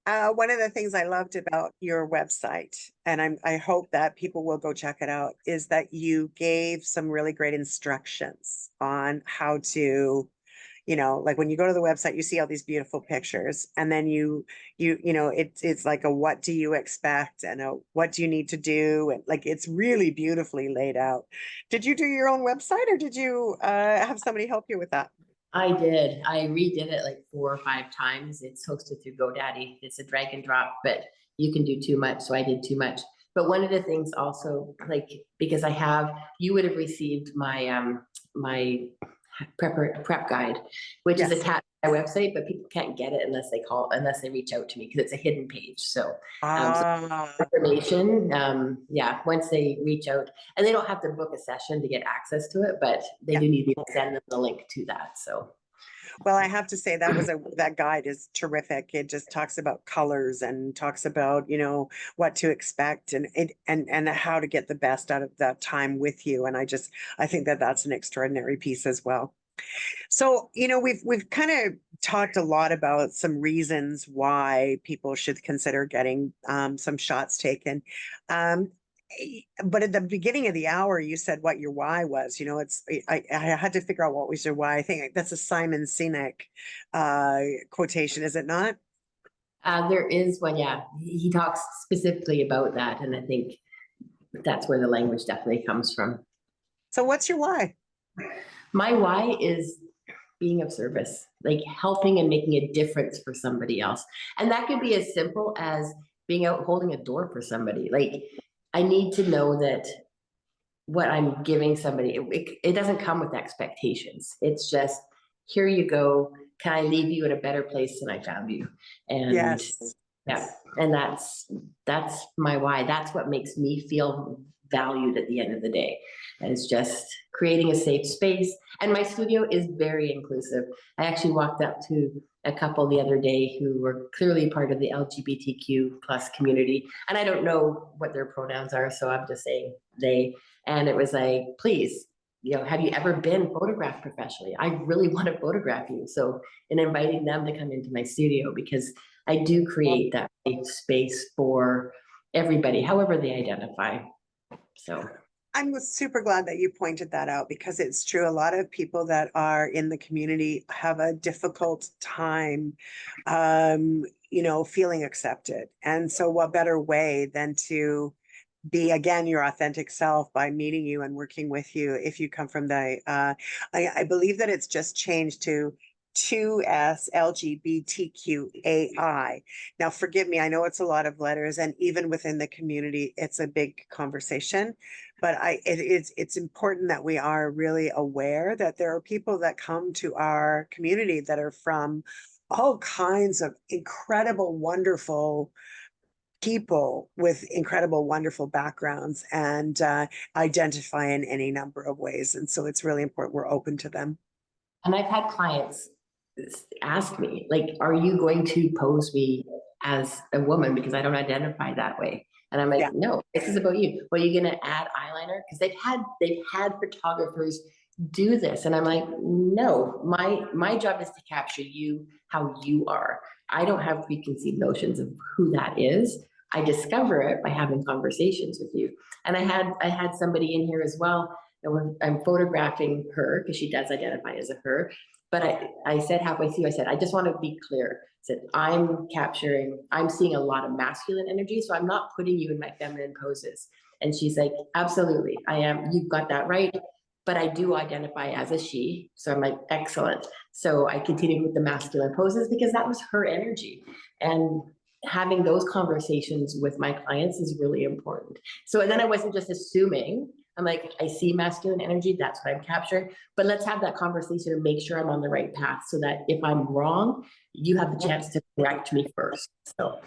One of the things I loved about your website, and I hope that people will go check it out, is that you gave some really great instructions on how to, you know, like when you go to the website, you see all these beautiful pictures, and then you know, it's like a what do you expect and a what do you need to do, and like it's really beautifully laid out. Did you do your own website or did you have somebody help you with that? I did. I redid it like 4 or 5 times. It's hosted through GoDaddy. It's a drag and drop, but you can do too much. So I did too much. But one of the things also, like, because you would have received my my prep guide, which is Yes. attached to my website, but people can't get it unless they reach out to me because it's a hidden page. So Ah, information, yeah, once they reach out, and they don't have to book a session to get access to it, but they yeah. do need to send them the link to that. So Well, I have to say that guide is terrific. It just talks about colors and talks about, you know, what to expect and how to get the best out of that time with you. And I think that that's an extraordinary piece as well. So, you know, we've kind of talked a lot about some reasons why people should consider getting some shots taken. Um, but at the beginning of the hour, you said what your why was. You know, I had to figure out what was your why. I think that's a Simon Sinek quotation, is it not? there is one, yeah, he talks specifically about that, and I think that's where the language definitely comes from. So, what's your why? My why is being of service, like helping and making a difference for somebody else. And that could be as simple as being out holding a door for somebody. Like, I need to know that what I'm giving somebody, it doesn't come with expectations. It's just here you go. Can I leave you in a better place than I found you? And Yes. yeah, and that's my why. That's what makes me feel valued at the end of the day. And it's just creating a safe space. And my studio is very inclusive. I actually walked up to a couple the other day who were clearly part of the LGBTQ plus community. And I don't know what their pronouns are, so I'm just saying they. And it was like, please, have you ever been photographed professionally? I really want to photograph you. So, in inviting them to come into my studio, because I do create that safe space for everybody, however they identify. So I'm super glad that you pointed that out, because it's true. A lot of people that are in the community have a difficult time, feeling accepted. And so what better way than to be, again, your authentic self by meeting you and working with you if you come from I believe that it's just changed to 2S LGBTQAI. Now, forgive me, I know it's a lot of letters, and even within the community, it's a big conversation. But it's important that we are really aware that there are people that come to our community that are from all kinds of incredible, wonderful people with incredible, wonderful backgrounds, and identify in any number of ways. And so it's really important we're open to them. And I've had clients ask me, like, are you going to pose me as a woman because I don't identify that way? And I'm like, Yeah. no, this is about you. Well, you're gonna add eyeliner? Because they've had photographers do this. And I'm like, no, my job is to capture you how you are. I don't have preconceived notions of who that is. I discover it by having conversations with you. And I had somebody in here as well. And I'm photographing her because she does identify as a her. But I said halfway through, I said, I just want to be clear. I said, I'm seeing a lot of masculine energy, so I'm not putting you in my feminine poses. And she's like, absolutely, I am. You've got that right. But I do identify as a she. So I'm like, excellent. So I continued with the masculine poses because that was her energy. And having those conversations with my clients is really important. So then I wasn't just assuming. I'm like, I see masculine energy, that's what I'm capturing. But let's have that conversation and make sure I'm on the right path so that if I'm wrong, you have the chance to correct me first. So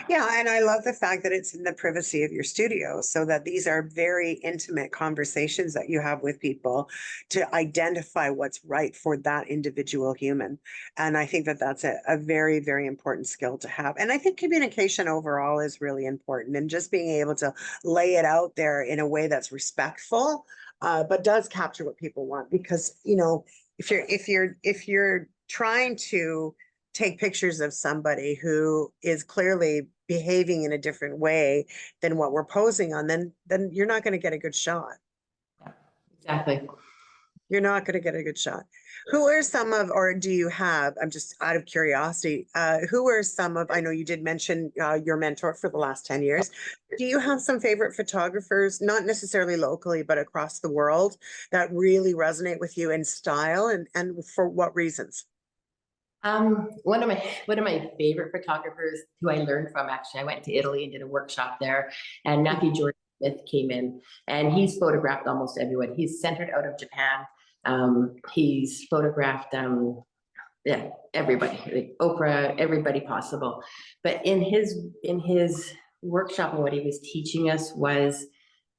Yeah, and I love the fact that it's in the privacy of your studio, so that these are very intimate conversations that you have with people to identify what's right for that individual human. And I think that that's a very, very important skill to have. And I think communication overall is really important, and just being able to lay it out there in a way that's respectful, but does capture what people want. Because, if you're trying to take pictures of somebody who is clearly behaving in a different way than what we're posing on, then you're not going to get a good shot. exactly. You're not going to get a good shot. Who are some of, or do you have, I'm just out of curiosity, who are some of, I know you did mention your mentor for the last 10 years. Do you have some favorite photographers, not necessarily locally, but across the world, that really resonate with you in style, and for what reasons? One of my favorite photographers who I learned from, actually, I went to Italy and did a workshop there, and Matthew Jordan Smith came in, and he's photographed almost everyone. He's centered out of Japan. He's photographed yeah, everybody, like Oprah, everybody possible. But in his workshop, and what he was teaching us was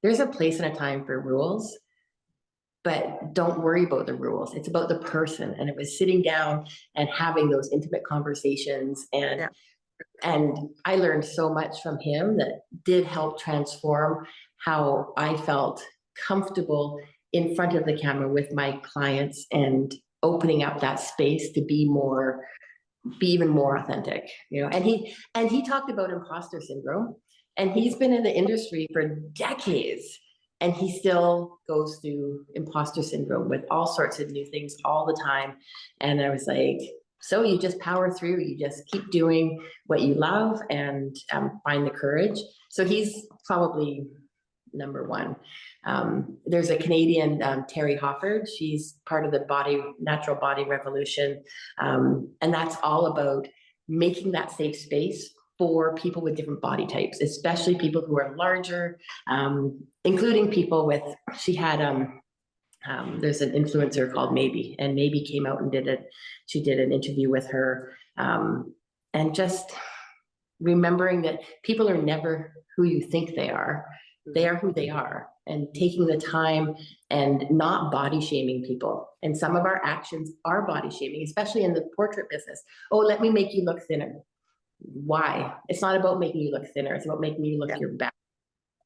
there's a place and a time for rules, but don't worry about the rules. It's about the person. And it was sitting down and having those intimate conversations. Yeah. And I learned so much from him that did help transform how I felt comfortable in front of the camera with my clients, and opening up that space to be even more authentic, And he talked about imposter syndrome, and he's been in the industry for decades, and he still goes through imposter syndrome with all sorts of new things all the time. And I was like, so you just power through, you just keep doing what you love, and find the courage. So he's probably number one. There's a Canadian, Terry Hofford. She's part of the natural body revolution. And that's all about making that safe space for people with different body types, especially people who are larger, including people with, she had There's an influencer called Maybe, and Maybe came out and she did an interview with her. And just remembering that people are never who you think they are. They are who they are, and taking the time and not body shaming people. And some of our actions are body shaming, especially in the portrait business. Oh, let me make you look thinner. Why? It's not about making you look thinner. It's about making you look your best.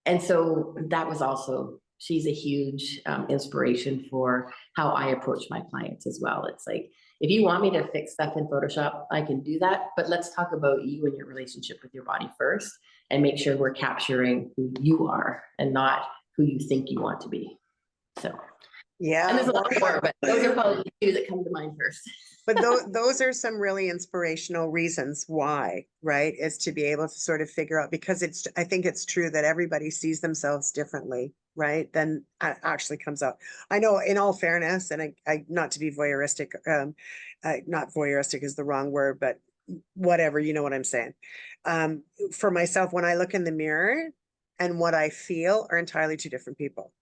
And so that was also, she's a huge inspiration for how I approach my clients as well. It's like, if you want me to fix stuff in Photoshop, I can do that, but let's talk about you and your relationship with your body first, and make sure we're capturing who you are and not who you think you want to be. So, yeah, and there's a lot more, but those are probably the two that come to mind first. but those are some really inspirational reasons why, right? Is to be able to sort of figure out, because I think it's true that everybody sees themselves differently, right? Then actually comes out. I know, in all fairness, and I not to be voyeuristic, not voyeuristic is the wrong word, but whatever, you know what I'm saying. For myself, when I look in the mirror and what I feel are entirely two different people.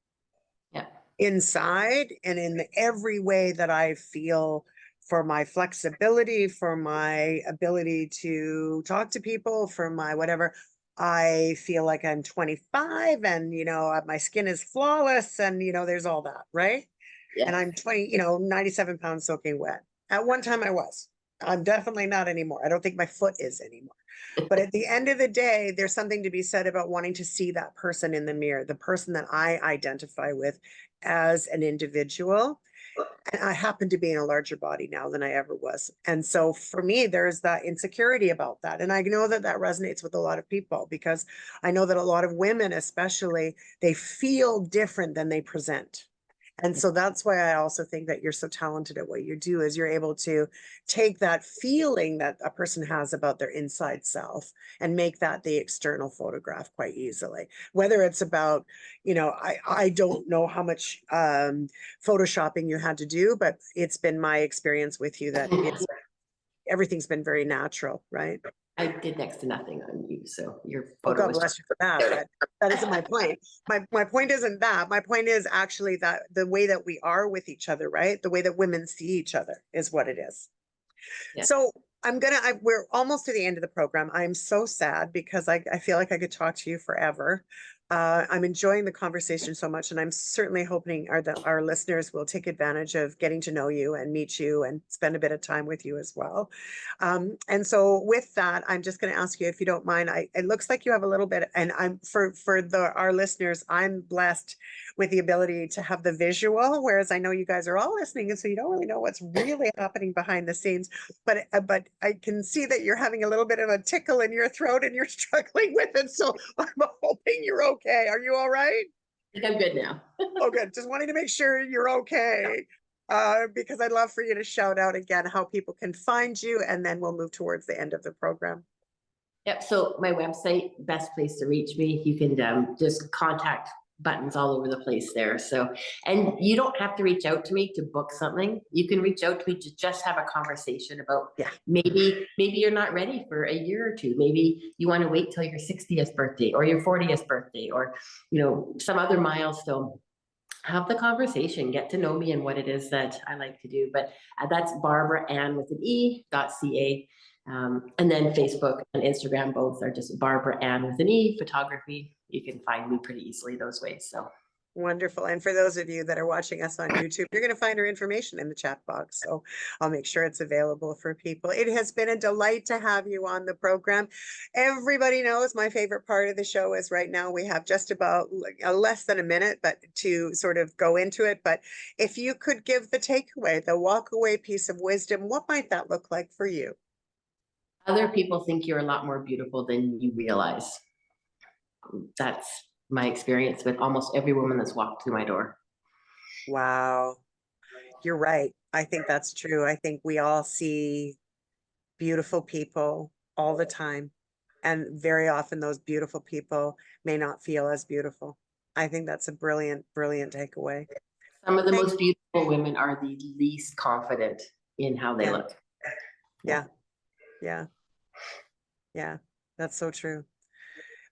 Yeah. Inside and in every way that I feel, for my flexibility, for my ability to talk to people, for my whatever, I feel like I'm 25 and, my skin is flawless and, there's all that, right? Yeah. And I'm 97 pounds soaking wet. At one time I was. I'm definitely not anymore. I don't think my foot is anymore. But at the end of the day, there's something to be said about wanting to see that person in the mirror, the person that I identify with as an individual. And I happen to be in a larger body now than I ever was. And so for me, there's that insecurity about that. And I know that that resonates with a lot of people, because I know that a lot of women, especially, they feel different than they present. And so that's why I also think that you're so talented at what you do, is you're able to take that feeling that a person has about their inside self and make that the external photograph quite easily. Whether it's about, I don't know how much photoshopping you had to do, but it's been my experience with you that everything's been very natural, right? I did next to nothing on you, so your Oh, photo God was bless you for that. But that isn't my point. My point isn't that. My point is actually that the way that we are with each other, right? The way that women see each other is what it is. Yeah. So we're almost to the end of the program. I'm so sad because I feel like I could talk to you forever. I'm enjoying the conversation so much, and I'm certainly hoping our listeners will take advantage of getting to know you and meet you and spend a bit of time with you as well. And so with that, I'm just going to ask you, if you don't mind, it looks like you have a little bit, and I'm for our listeners, I'm blessed with the ability to have the visual, whereas I know you guys are all listening, and so you don't really know what's really happening behind the scenes. But I can see that you're having a little bit of a tickle in your throat and you're struggling with it. So I'm hoping you're okay. Are you all right? I think I'm good now. Oh, good. Just wanting to make sure you're okay. Because I'd love for you to shout out again how people can find you, and then we'll move towards the end of the program. Yep. So my website, best place to reach me. You can just contact buttons all over the place there. So, and you don't have to reach out to me to book something. You can reach out to me to just have a conversation about, maybe you're not ready for a year or two. Maybe you want to wait till your 60th birthday or your 40th birthday, or, some other milestone. Have the conversation, get to know me and what it is that I like to do. But that's Barbara Ann with an E.ca. And then Facebook and Instagram, both are just Barbara Ann with an E, photography. You can find me pretty easily those ways. So wonderful. And for those of you that are watching us on YouTube, you're going to find her information in the chat box. So I'll make sure it's available for people. It has been a delight to have you on the program. Everybody knows my favorite part of the show is right now we have just about less than a minute, but to sort of go into it. But if you could give the takeaway, the walk away piece of wisdom, what might that look like for you? Other people think you're a lot more beautiful than you realize. That's my experience with almost every woman that's walked through my door. Wow. You're right. I think that's true. I think we all see beautiful people all the time. And very often those beautiful people may not feel as beautiful. I think that's a brilliant, brilliant takeaway. Some of the most beautiful women are the least confident in how they look. Yeah. That's so true.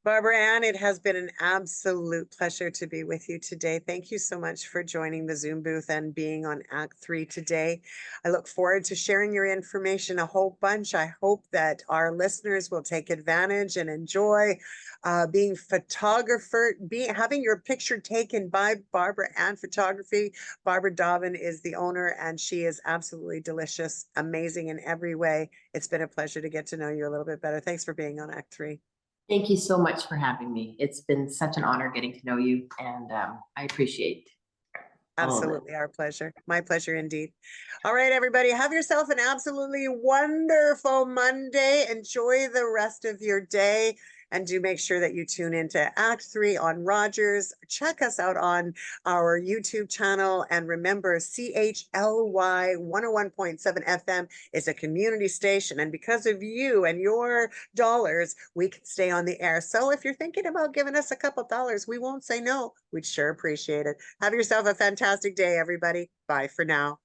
Barbara Ann, it has been an absolute pleasure to be with you today. Thank you so much for joining the Zoom booth and being on Act 3 today. I look forward to sharing your information a whole bunch. I hope that our listeners will take advantage and enjoy being having your picture taken by Barbara Ann Photography. Barbara Dobbin is the owner, and she is absolutely delicious, amazing in every way. It's been a pleasure to get to know you a little bit better. Thanks for being on Act 3. Thank you so much for having me. It's been such an honor getting to know you, and I appreciate all of it. Absolutely our pleasure. My pleasure indeed. All right, everybody, have yourself an absolutely wonderful Monday. Enjoy the rest of your day. And do make sure that you tune into Act 3 on Rogers. Check us out on our YouTube channel. And remember, CHLY 101.7 FM is a community station. And because of you and your dollars, we can stay on the air. So if you're thinking about giving us a couple dollars, we won't say no. We'd sure appreciate it. Have yourself a fantastic day, everybody. Bye for now.